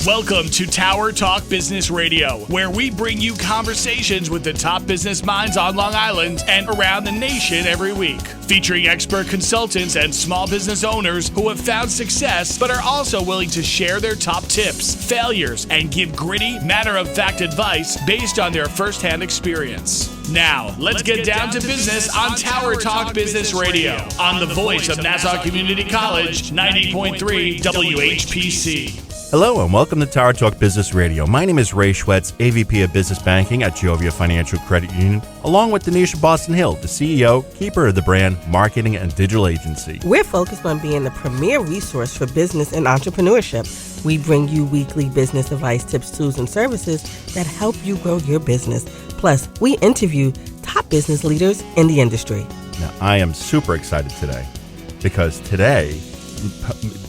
Welcome to Tower Talk Business Radio, where we bring you conversations with the top business minds on Long Island and around the nation every week. Featuring expert consultants and small business owners who have found success but are also willing to share their top tips, failures, and give gritty, matter-of-fact advice based on their firsthand experience. Now, let's get down to business on Tower Talk Business Radio on the voice of Nassau Community College, 90.3 WHPC. Hello and welcome to Tower Talk Business Radio. My name is Ray Schwetz, AVP of Business Banking at Jovia Financial Credit Union, along with Denisha Boston Hill, the CEO, keeper of the brand, marketing, and digital agency. We're focused on being the premier resource for business and entrepreneurship. We bring you weekly business advice, tips, tools, and services that help you grow your business. Plus, we interview top business leaders in the industry. Now, I am super excited today because today,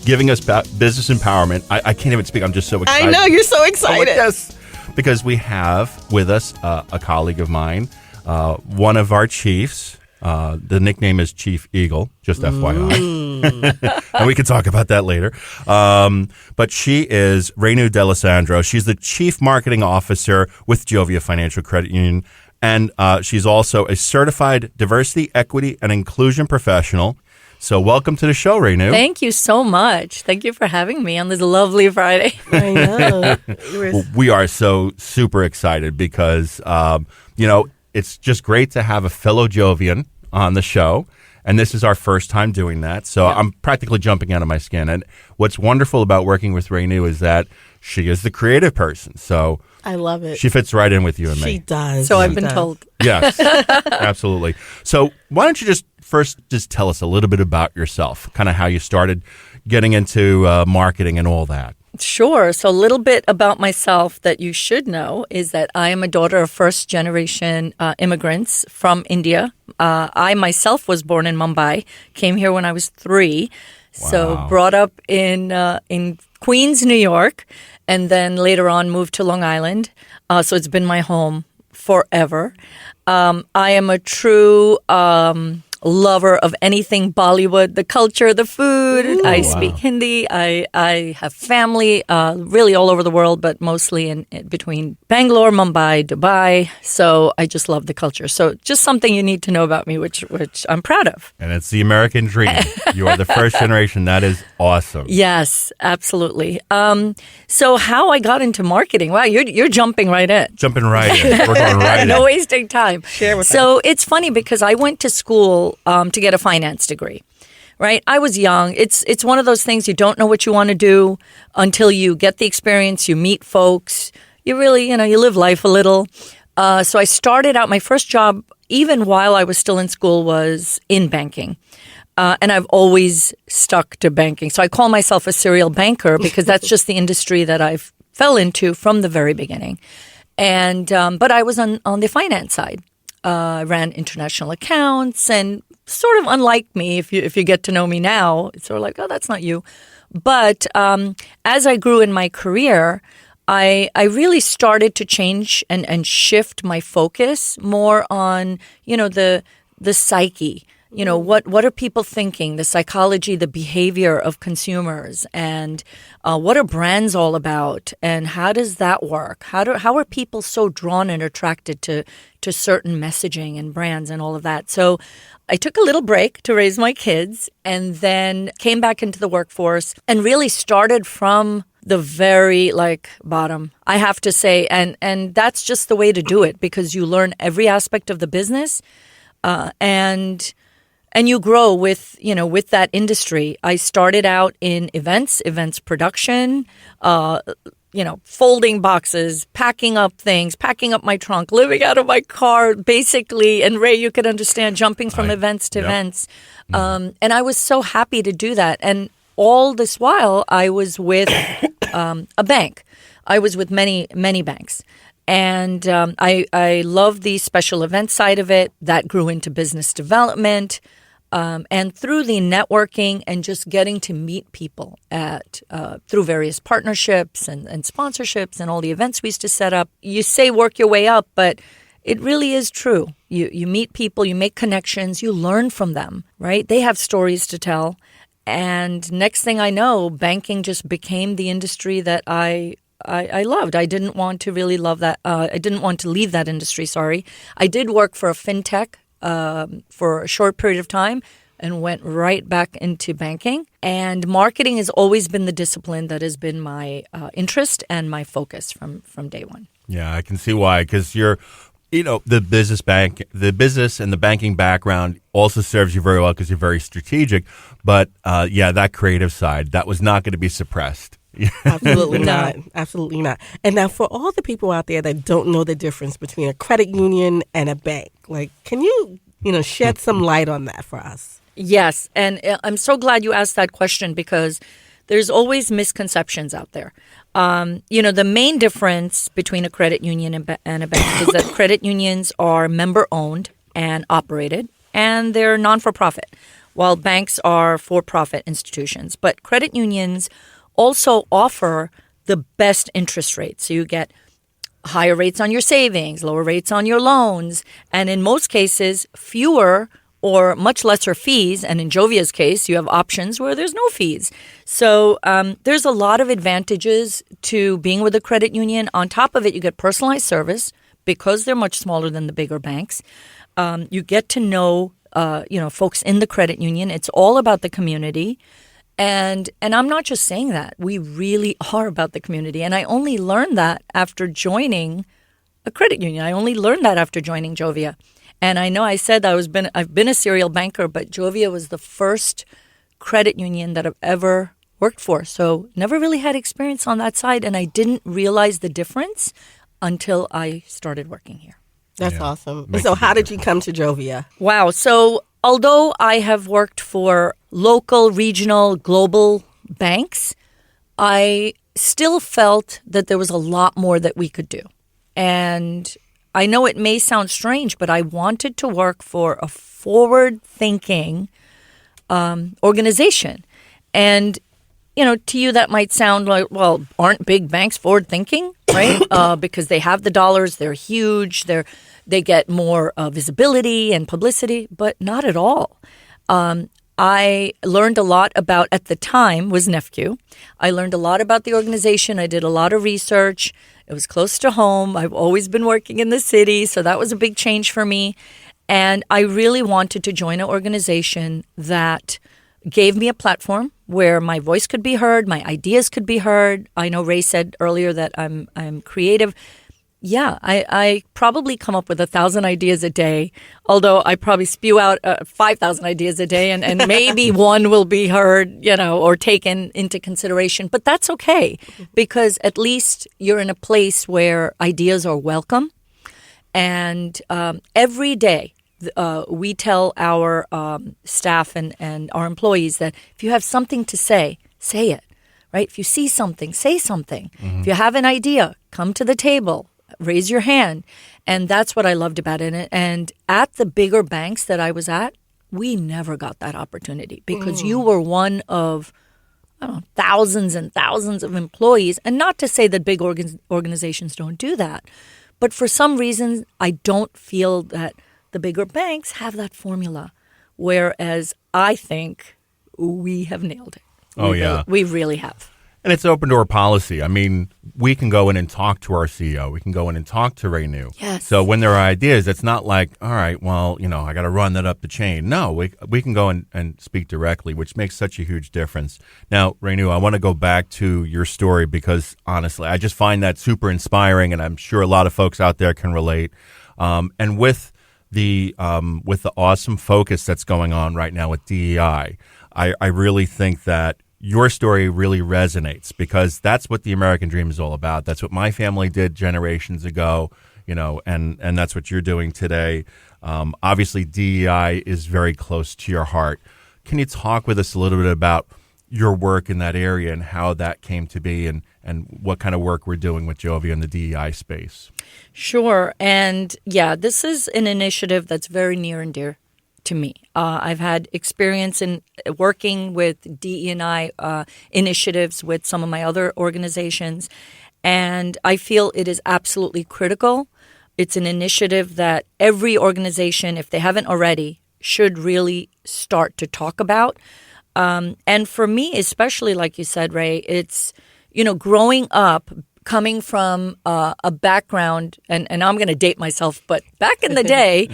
giving us business empowerment. I can't even speak. I'm just so excited. I know, you're so excited. Oh, yes, because we have with us a colleague of mine, one of our chiefs. The nickname is Chief Eagle, just FYI. And we can talk about that later. But she is Renu D'Alessandro. She's the Chief Marketing Officer with Jovia Financial Credit Union. And she's also a certified diversity, equity, and inclusion professional. So welcome to the show, Renu. Thank you so much. Thank you for having me on this lovely Friday. I know. Well, we are so super excited because, it's just great to have a fellow Jovian on the show. And this is our first time doing that. So I'm practically jumping out of my skin. And what's wonderful about working with Renu is that she is the creative person. So I love it. She fits right in with you and me. She does. So I've been told. Yes, absolutely. So why don't you just tell us a little bit about yourself, kind of how you started getting into marketing and all that. Sure. So a little bit about myself that you should know is that I am a daughter of first-generation immigrants from India. I myself was born in Mumbai, came here when I was 3. Wow. So brought up in Queens, New York, and then later on moved to Long Island. So it's been my home forever. I am a true lover of anything Bollywood, the culture, the food. Ooh, I speak Hindi. I have family really all over the world, but mostly in between Bangalore, Mumbai, Dubai. So I just love the culture. So just something you need to know about me, which I'm proud of. And it's the American dream. You are the first generation. That is awesome. Yes, absolutely. So how I got into marketing? Wow, you're jumping right in. Jumping right in. We're going right in. No wasting time. Share with us. So it's funny because I went to school to get a finance degree, right? I was young. It's one of those things you don't know what you want to do until you get the experience, you meet folks, you really, you live life a little. So I started out, my first job, even while I was still in school, was in banking. And I've always stuck to banking. So I call myself a serial banker because that's just the industry that I fell into from the very beginning. And but I was on the finance side. I ran international accounts, and sort of unlike me, if you get to know me now, it's sort of like, oh, that's not you. But as I grew in my career, I really started to change and shift my focus more on, the psyche. What are people thinking, the psychology, the behavior of consumers, and what are brands all about, and how does that work? How are people so drawn and attracted to certain messaging and brands and all of that? So I took a little break to raise my kids and then came back into the workforce and really started from the very bottom, I have to say, and that's just the way to do it because you learn every aspect of the business and you grow with that industry. I started out in events production, folding boxes, packing up things, packing up my trunk, living out of my car, basically. And Ray, you could understand jumping from events to events. And I was so happy to do that. And all this while, I was with a bank. I was with many, many banks. And I love the special event side of it. That grew into business development. And through the networking and just getting to meet people through various partnerships and sponsorships and all the events we used to set up, you say work your way up, but it really is true. You meet people, you make connections, you learn from them, right? They have stories to tell. And next thing I know, banking just became the industry that I loved. I didn't want to really love that. I didn't want to leave that industry, sorry. I did work for a fintech for a short period of time and went right back into banking. And marketing has always been the discipline that has been my interest and my focus from day one. Yeah, I can see why, because the business and the banking background also serves you very well because you're very strategic. But that creative side, that was not going to be suppressed. Absolutely not. Absolutely not. And now for all the people out there that don't know the difference between a credit union and a bank, can you, shed some light on that for us? Yes. And I'm so glad you asked that question because there's always misconceptions out there. The main difference between a credit union and a bank is that credit unions are member-owned and operated, and they're non-for-profit, while banks are for-profit institutions. But credit unions also offer the best interest rates. So you get higher rates on your savings, lower rates on your loans, and in most cases, fewer or much lesser fees. And in Jovia's case, you have options where there's no fees. So there's a lot of advantages to being with a credit union. On top of it, you get personalized service because they're much smaller than the bigger banks. You get to know, folks in the credit union. It's all about the community. And I'm not just saying that. We really are about the community. And I only learned that after joining a credit union. I only learned that after joining Jovia. And I know I said I've been a serial banker, but Jovia was the first credit union that I've ever worked for. So never really had experience on that side. And I didn't realize the difference until I started working here. That's awesome. So how did you come to Jovia? Wow. So although I have worked for local, regional, global banks, I still felt that there was a lot more that we could do. And I know it may sound strange, but I wanted to work for a forward-thinking organization. And, to you that might sound like, well, aren't big banks forward-thinking, right? Because they have the dollars, they're huge, they get more visibility and publicity, but not at all. I learned a lot about, at the time, was NEFCU. I learned a lot about the organization. I did a lot of research. It was close to home. I've always been working in the city, so that was a big change for me. And I really wanted to join an organization that gave me a platform where my voice could be heard, my ideas could be heard. I know Ray said earlier that I'm creative. Yeah, I probably come up with 1,000 ideas a day, although I probably spew out 5,000 ideas a day, and maybe one will be heard, or taken into consideration. But that's okay, because at least you're in a place where ideas are welcome. And every day we tell our staff and our employees that if you have something to say it, right? If you see something, say something. Mm-hmm. If you have an idea, come to the table. Raise your hand. And that's what I loved about it. And at the bigger banks that I was at, we never got that opportunity because you were one of thousands and thousands of employees. And not to say that big organizations don't do that, but for some reason, I don't feel that the bigger banks have that formula, whereas I think we have nailed it. We really have. And it's open door policy. I mean, we can go in and talk to our CEO. We can go in and talk to Renu. Yes. So when there are ideas, it's not like, all right, well, I got to run that up the chain. No, we can go and speak directly, which makes such a huge difference. Now, Renu, I want to go back to your story because, honestly, I just find that super inspiring, and I'm sure a lot of folks out there can relate. And with the awesome focus that's going on right now with DEI, I really think that your story really resonates because that's what the American dream is all about. That's what my family did generations ago, and that's what you're doing today. Obviously, DEI is very close to your heart. Can you talk with us a little bit about your work in that area and how that came to be and what kind of work we're doing with Jovia in the DEI space? Sure. And this is an initiative that's very near and dear to me. I've had experience in working with DE&I initiatives with some of my other organizations, and I feel it is absolutely critical. It's an initiative that every organization, if they haven't already, should really start to talk about. And for me, especially like you said, Ray, it's, growing up, coming from a background, and I'm going to date myself, but back in the day,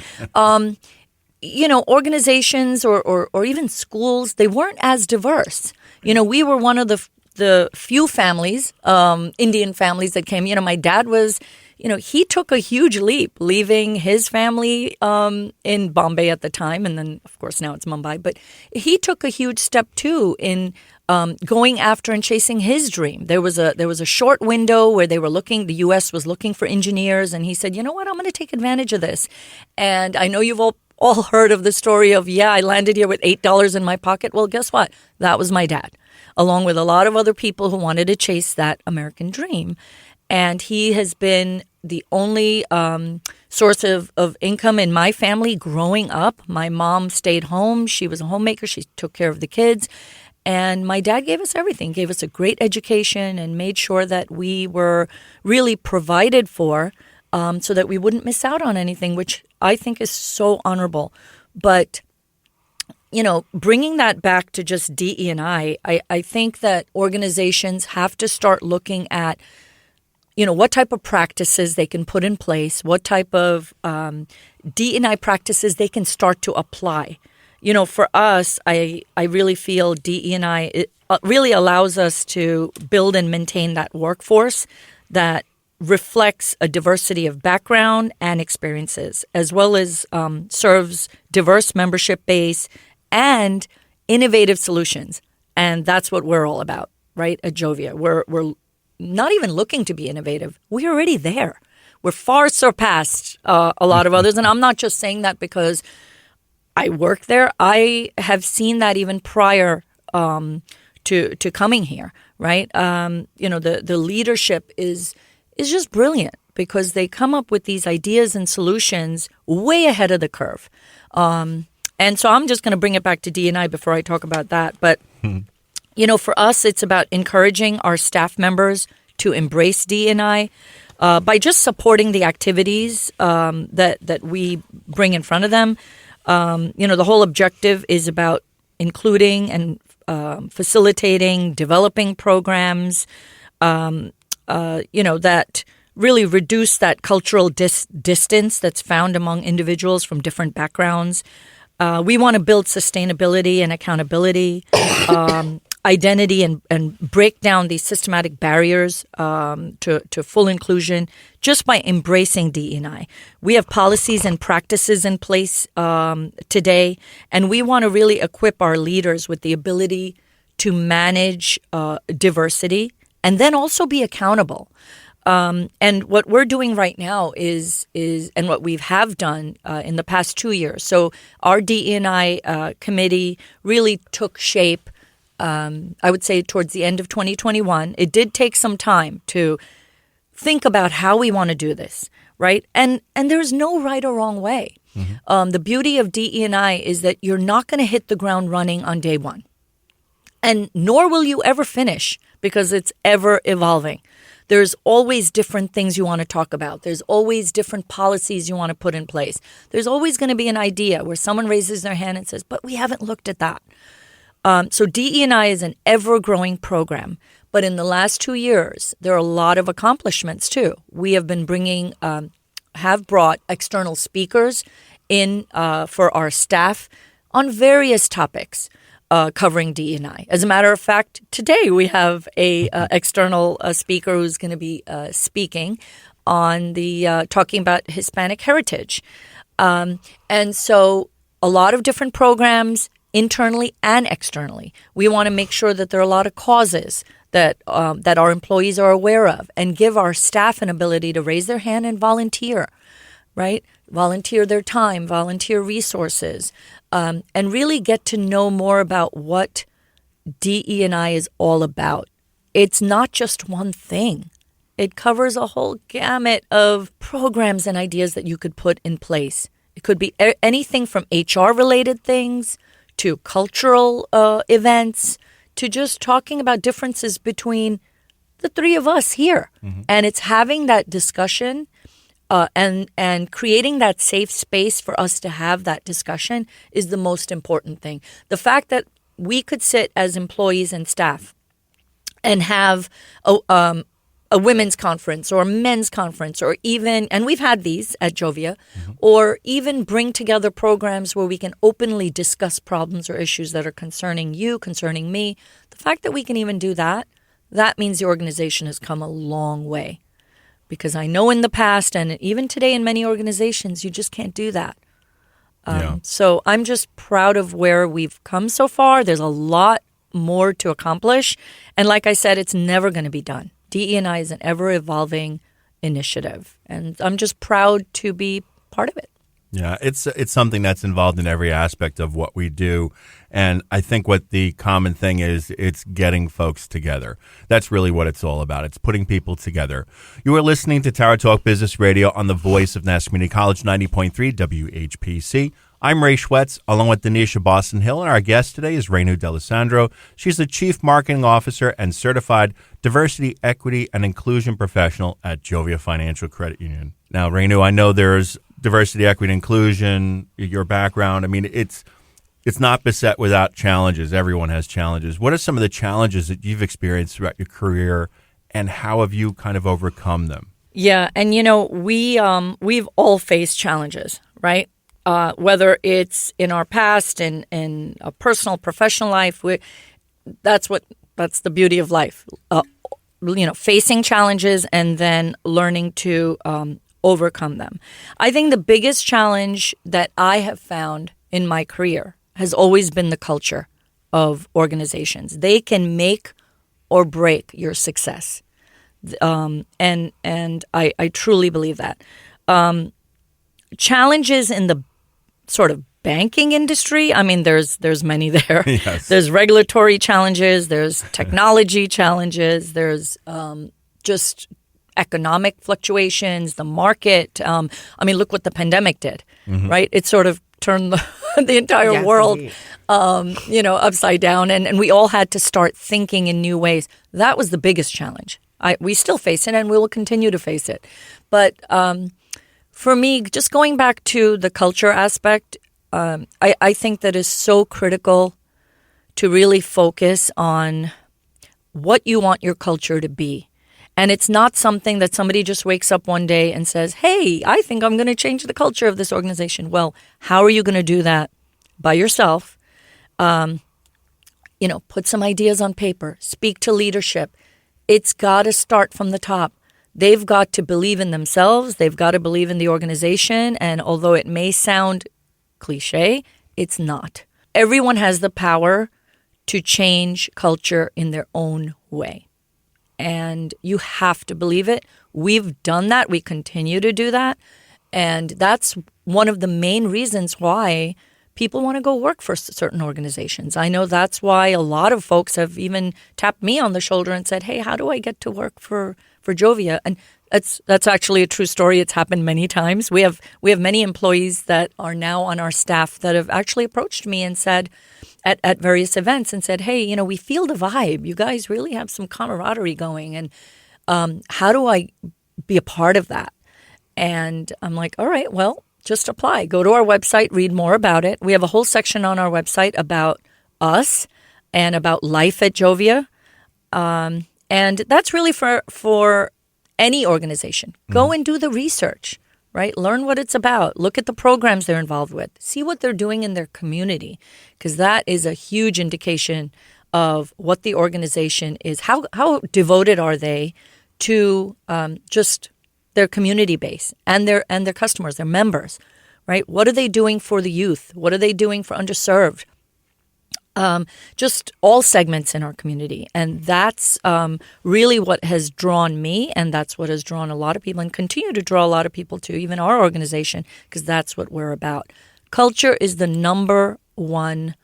organizations or even schools, they weren't as diverse. We were one of the few families, Indian families that came. My dad was, he took a huge leap leaving his family in Bombay at the time. And then, of course, now it's Mumbai. But he took a huge step, too, in going after and chasing his dream. There was a short window where the U.S. was looking for engineers. And he said, you know what, I'm going to take advantage of this. And I know you've all heard of the story of, I landed here with $8 in my pocket. Well, guess what? That was my dad, along with a lot of other people who wanted to chase that American dream. And he has been the only source of income in my family growing up. My mom stayed home. She was a homemaker. She took care of the kids. And my dad gave us everything, gave us a great education and made sure that we were really provided for so that we wouldn't miss out on anything, which I think is so honorable. But bringing that back to just DE&I think that organizations have to start looking at, what type of practices they can put in place, what type of DE&I practices they can start to apply. For us, I really feel DE&I really allows us to build and maintain that workforce that reflects a diversity of background and experiences, as well as serves diverse membership base and innovative solutions. And that's what we're all about, right, at Jovia. We're not even looking to be innovative. We're already there. We're far surpassed a lot of others. And I'm not just saying that because I work there. I have seen that even prior to coming here, right? The leadership is just brilliant because they come up with these ideas and solutions way ahead of the curve. And so I'm just going to bring it back to D&I before I talk about that. But, for us, it's about encouraging our staff members to embrace D&I by just supporting the activities that we bring in front of them. The whole objective is about including and facilitating, developing programs, that really reduce that cultural distance that's found among individuals from different backgrounds. We want to build sustainability and accountability, identity, and break down these systematic barriers to full inclusion just by embracing DE&I. We have policies and practices in place today, and we want to really equip our leaders with the ability to manage diversity and then also be accountable. And what we're doing right now is and what we have done in the past 2 years. So our DE&I committee really took shape, I would say, towards the end of 2021. It did take some time to think about how we want to do this, right? And there's no right or wrong way. Mm-hmm. The beauty of DE&I is that you're not going to hit the ground running on day one. And nor will you ever finish because it's ever evolving. There's always different things you want to talk about. There's always different policies you want to put in place. There's always going to be an idea where someone raises their hand and says, but we haven't looked at that. So DE&I is an ever-growing program. But in the last 2 years, there are a lot of accomplishments, too. We have been have brought external speakers in for our staff on various topics. Covering DE&I. As a matter of fact, today we have a external speaker who's going to be speaking on the talking about Hispanic heritage, and so a lot of different programs internally and externally. We want to make sure that there are a lot of causes that our employees are aware of, and give our staff an ability to raise their hand and volunteer, right? Volunteer their time, volunteer resources, and really get to know more about what DE&I is all about. It's not just one thing. It covers a whole gamut of programs and ideas that you could put in place. It could be anything from HR-related things to cultural events to just talking about differences between the three of us here. Mm-hmm. And it's having that discussion and creating that safe space for us to have that discussion is the most important thing. The fact that we could sit as employees and staff and have a women's conference or a men's conference, or even, and we've had these at Jovia, or even bring together programs where we can openly discuss problems or issues that are concerning you, concerning me. The fact that we can even do that, that means the organization has come a long way. Because I know in the past, and even today in many organizations, you just can't do that. So I'm just proud of where we've come so far. There's a lot more to accomplish. And like I said, it's never going to be done. DE&I is an ever-evolving initiative. And I'm just proud to be part of it. Yeah, it's something that's involved in every aspect of what we do. And I think what the common thing is, it's getting folks together. That's really what it's all about. It's putting people together. You are listening to Tower Talk Business Radio on the voice of Nassau Community College, 90.3 WHPC. I'm Ray Schwetz, along with Denisha Boston Hill, and our guest today is Renu D'Alessandro. She's the Chief Marketing Officer and Certified Diversity, Equity, and Inclusion Professional at Jovia Financial Credit Union. Now, Renu, I know there's diversity, equity, inclusion, your background. I mean, it's not beset without challenges. Everyone has challenges. What are some of the challenges that you've experienced throughout your career, and how have you kind of overcome them? Yeah, and we've all faced challenges, right? Whether it's in our past, in a personal, professional life, that's the beauty of life. Facing challenges and then learning to overcome them. I think the biggest challenge that I have found in my career has always been the culture of organizations. They can make or break your success, and I truly believe that. Challenges in the sort of banking industry, I mean, there's many there. Yes. There's regulatory challenges, there's technology challenges, there's just economic fluctuations, the market. Look what the pandemic did, right? It sort of turned the entire world, upside down, and we all had to start thinking in new ways. That was the biggest challenge. We still face it, and we will continue to face it. But for me, just going back to the culture aspect, I think that is so critical to really focus on what you want your culture to be. And it's not something that somebody just wakes up one day and says, hey, I think I'm going to change the culture of this organization. Well, how are you going to do that? By yourself. Put some ideas on paper. Speak to leadership. It's got to start from the top. They've got to believe in themselves. They've got to believe in the organization. And although it may sound cliche, it's not. Everyone has the power to change culture in their own way. And you have to believe it. We've done that. We continue to do that. And that's one of the main reasons why people want to go work for certain organizations. I know that's why a lot of folks have even tapped me on the shoulder and said, hey, how do I get to work for Jovia? And that's actually a true story. It's happened many times. We have many employees that are now on our staff that have actually approached me and said at various events and said, hey, we feel the vibe. You guys really have some camaraderie going. And how do I be a part of that? And I'm like, all right, well, just apply. Go to our website, read more about it. We have a whole section on our website about us and about life at Jovia. And that's really for any organization. Go and do the research, right? Learn what it's about. Look at the programs they're involved with. See what they're doing in their community, because that is a huge indication of what the organization is. How devoted are they to just their community base and their customers, their members, right? What are they doing for the youth? What are they doing for underserved? Just all segments in our community. And that's really what has drawn me, and that's what has drawn a lot of people and continue to draw a lot of people to even our organization, because that's what we're about. Culture is the number one.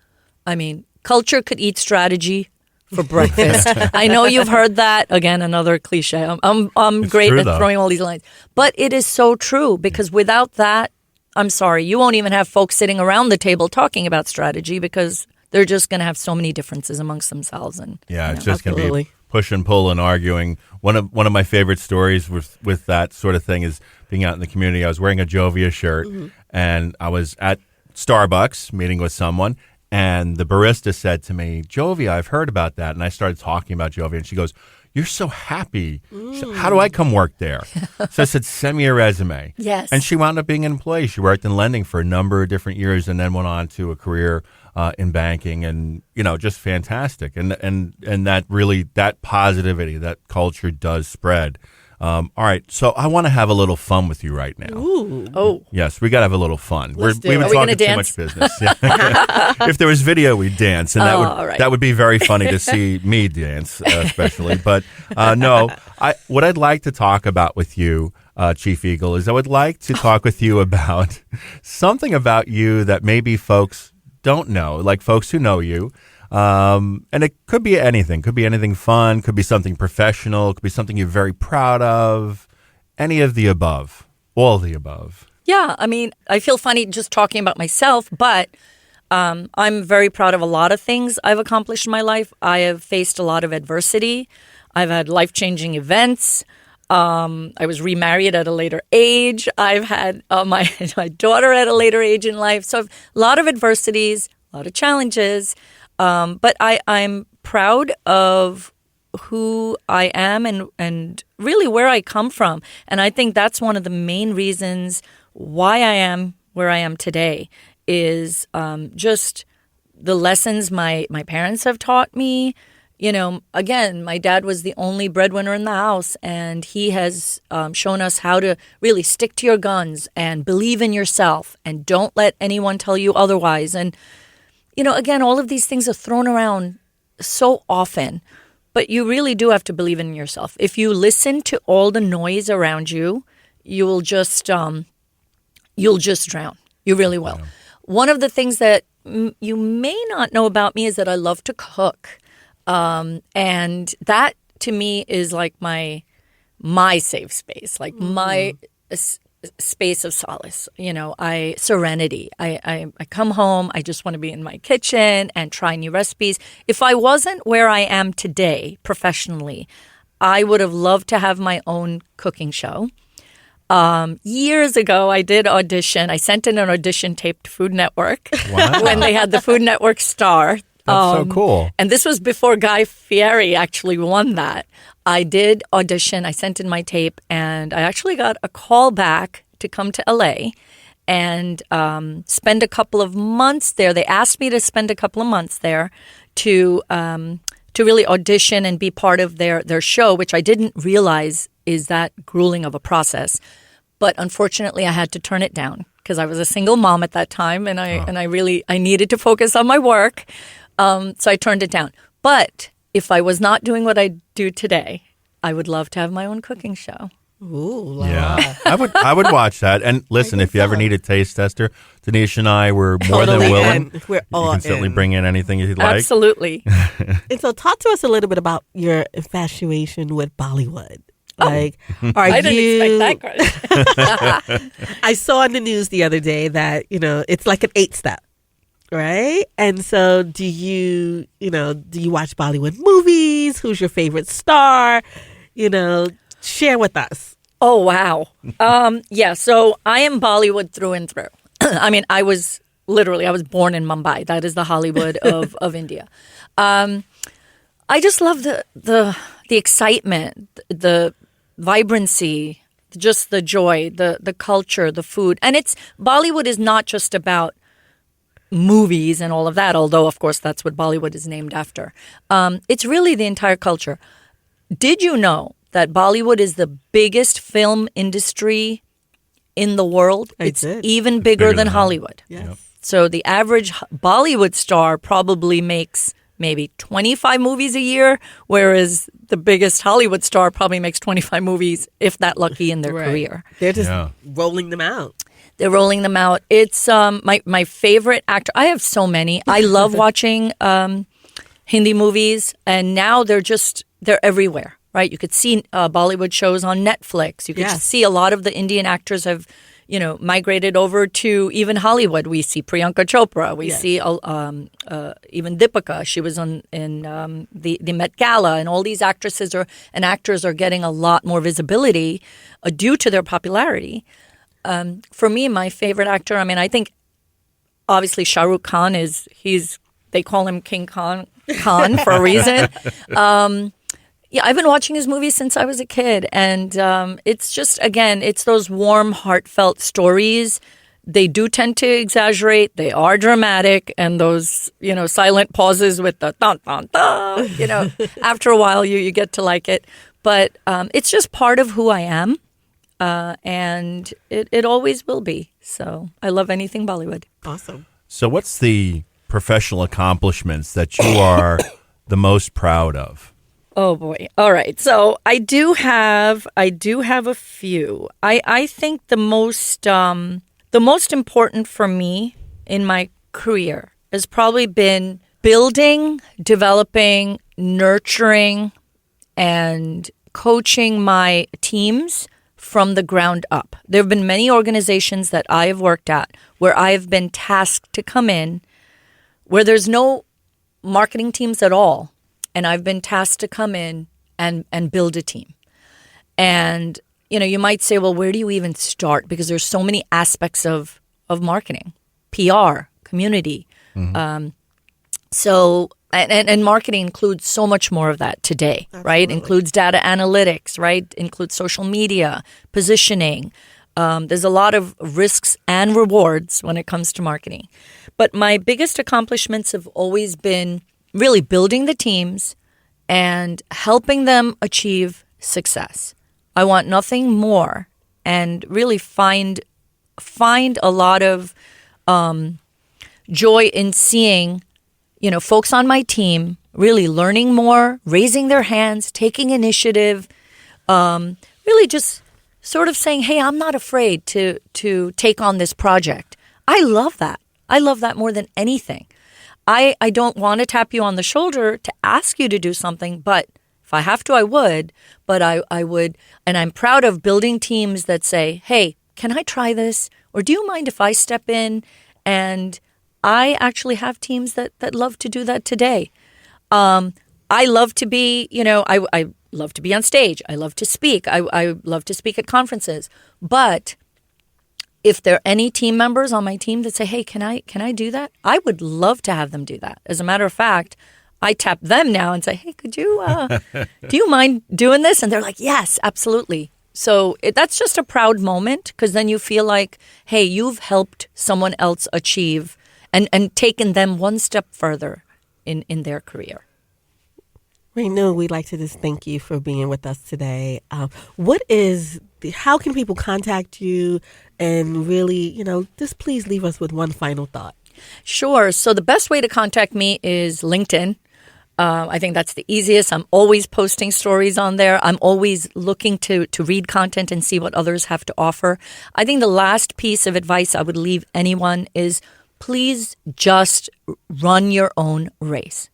Culture could eat strategy for breakfast. I know you've heard that. Again, another cliche. I'm great at throwing all these lines. But it is so true, because without that, I'm sorry, you won't even have folks sitting around the table talking about strategy, because they're just going to have so many differences amongst themselves. And it's just going to be push and pull and arguing. One of my favorite stories with that sort of thing is being out in the community. I was wearing a Jovia shirt, and I was at Starbucks meeting with someone, And the barista said to me, Jovia, I've heard about that. And I started talking about Jovia, and she goes, you're so happy. How do I come work there? So I said, send me a resume. Yes. And she wound up being an employee. She worked in lending for a number of different years and then went on to a career in banking, and, just fantastic. And that really, that positivity, that culture does spread. All right, so I want to have a little fun with you right now. Ooh. Oh. Yes, we got to have a little fun. Let's do We've it. been Are we talking gonna too much business. Yeah. If there was video, we'd dance, and all right. that would be very funny to see me dance, especially. But no, what I'd like to talk about with you, Chief Eagle, is I would like to talk with you about something about you that maybe folks don't know, like folks who know you. And it could be anything. Could be anything fun. Could be something professional. Could be something you're very proud of. Any of the above. All of the above. Yeah, I mean, I feel funny just talking about myself, but I'm very proud of a lot of things I've accomplished in my life. I have faced a lot of adversity. I've had life-changing events. I was remarried at a later age. I've had my daughter at a later age in life. So a lot of adversities, a lot of challenges. But I'm proud of who I am and really where I come from. And I think that's one of the main reasons why I am where I am today is just the lessons my parents have taught me. Again, my dad was the only breadwinner in the house, and he has shown us how to really stick to your guns and believe in yourself and don't let anyone tell you otherwise. And again, all of these things are thrown around so often, but you really do have to believe in yourself. If you listen to all the noise around you, you will just drown. You really will. Yeah. One of the things that you may not know about me is that I love to cook, and that to me is like my safe space, like my space of solace. Serenity. I come home, I just want to be in my kitchen and try new recipes. If I wasn't where I am today professionally, I would have loved to have my own cooking show. Years ago, I did audition. I sent in an audition tape to Food Network when they had the Food Network star. That's so cool. And this was before Guy Fieri actually won that. I did audition. I sent in my tape, and I actually got a call back to come to LA and spend a couple of months there. They asked me to spend a couple of months there to really audition and be part of their show, which I didn't realize is that grueling of a process. But unfortunately, I had to turn it down because I was a single mom at that time, and I needed to focus on my work. So I turned it down. But if I was not doing what I do today, I would love to have my own cooking show. Ooh, yeah. I would watch that. And listen, if you ever need a taste tester, Denise and I were more than willing. We're all you can certainly bring in anything you'd like. Absolutely. And so talk to us a little bit about your infatuation with Bollywood. Like, I didn't expect that question. I saw on the news the other day that, it's like an 8-step, right? And so do you watch Bollywood movies? Who's your favorite star? Share with us. Oh, wow. Yeah, so I am Bollywood through and through. I mean, I was born in Mumbai. That is the Hollywood of India. I just love the excitement, the vibrancy, just the joy, the culture, the food. And Bollywood is not just about movies and all of that, although, of course, that's what Bollywood is named after. It's really the entire culture. Did you know that Bollywood is the biggest film industry in the world? It's even bigger than Hollywood. Yes. Yep. So the average Bollywood star probably makes maybe 25 movies a year, whereas the biggest Hollywood star probably makes 25 movies, if that lucky, in their career. They're just rolling them out. They're rolling them out. It's my favorite actor. I have so many. I love watching Hindi movies, and now they're everywhere, right? You could see Bollywood shows on Netflix. You could see a lot of the Indian actors have migrated over to even Hollywood. We see Priyanka Chopra. We see even Deepika. She was in the Met Gala, and all these actresses and actors are getting a lot more visibility due to their popularity. For me, my favorite actor, I mean, I think obviously Shah Rukh Khan he's They call him King Khan for a reason. Yeah, I've been watching his movies since I was a kid. And it's just, again, it's those warm, heartfelt stories. They do tend to exaggerate. They are dramatic. And those, silent pauses with the dun, dun, dun, after a while you get to like it. But it's just part of who I am. And it always will be. So I love anything Bollywood. Awesome. So what's the professional accomplishments that you are the most proud of? Oh boy. All right. So I do have a few. I think the most important for me in my career has probably been building, developing, nurturing, and coaching my teams from the ground up. There have been many organizations that I have worked at where I have been tasked to come in where there's no marketing teams at all. And I've been tasked to come in and build a team. And, you might say, well, where do you even start? Because there's so many aspects of marketing, PR, community. Mm-hmm. And marketing includes so much more of that today, Absolutely. Right? Includes data analytics, right? Includes social media, positioning. There's a lot of risks and rewards when it comes to marketing. But my biggest accomplishments have always been really building the teams and helping them achieve success. I want nothing more and really find a lot of joy in seeing, folks on my team really learning more, raising their hands, taking initiative, really just sort of saying, hey, I'm not afraid to take on this project. I love that. I love that more than anything. I don't want to tap you on the shoulder to ask you to do something, but if I have to, I would. But I would, and I'm proud of building teams that say, hey, can I try this? Or do you mind if I step in? And I actually have teams that love to do that today. I love to be, I love to be on stage. I love to speak. I love to speak at conferences. But if there are any team members on my team that say, hey, can I do that? I would love to have them do that. As a matter of fact, I tap them now and say, hey, could you, do you mind doing this? And they're like, yes, absolutely. So that's just a proud moment because then you feel like, hey, you've helped someone else achieve and taken them one step further in their career. Renu, we'd like to just thank you for being with us today. How can people contact you and really, just please leave us with one final thought. Sure. So the best way to contact me is LinkedIn. I think that's the easiest. I'm always posting stories on there. I'm always looking to read content and see what others have to offer. I think the last piece of advice I would leave anyone is please just run your own race.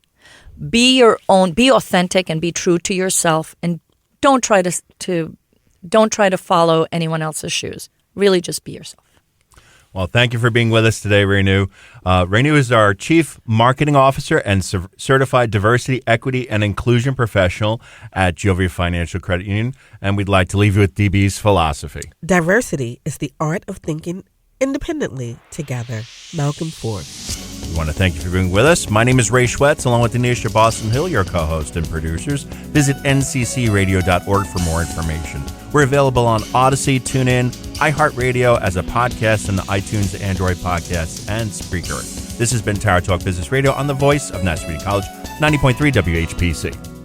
Be your own, be authentic and be true to yourself and don't try to follow anyone else's shoes. Really just be yourself. Well, thank you for being with us today, Renu. Renu is our Chief Marketing Officer and Certified Diversity, Equity, and Inclusion Professional at Jovia Financial Credit Union. And we'd like to leave you with DB's philosophy. Diversity is the art of thinking independently together. Malcolm Ford. We want to thank you for being with us. My name is Ray Schwetz, along with Denisha Boston Hill, your co-host and producers. Visit nccradio.org for more information. We're available on Odyssey, TuneIn, iHeartRadio as a podcast, and the iTunes, Android podcasts, and Spreaker. This has been Tower Talk Business Radio on the voice of Nassau Community College, 90.3 WHPC.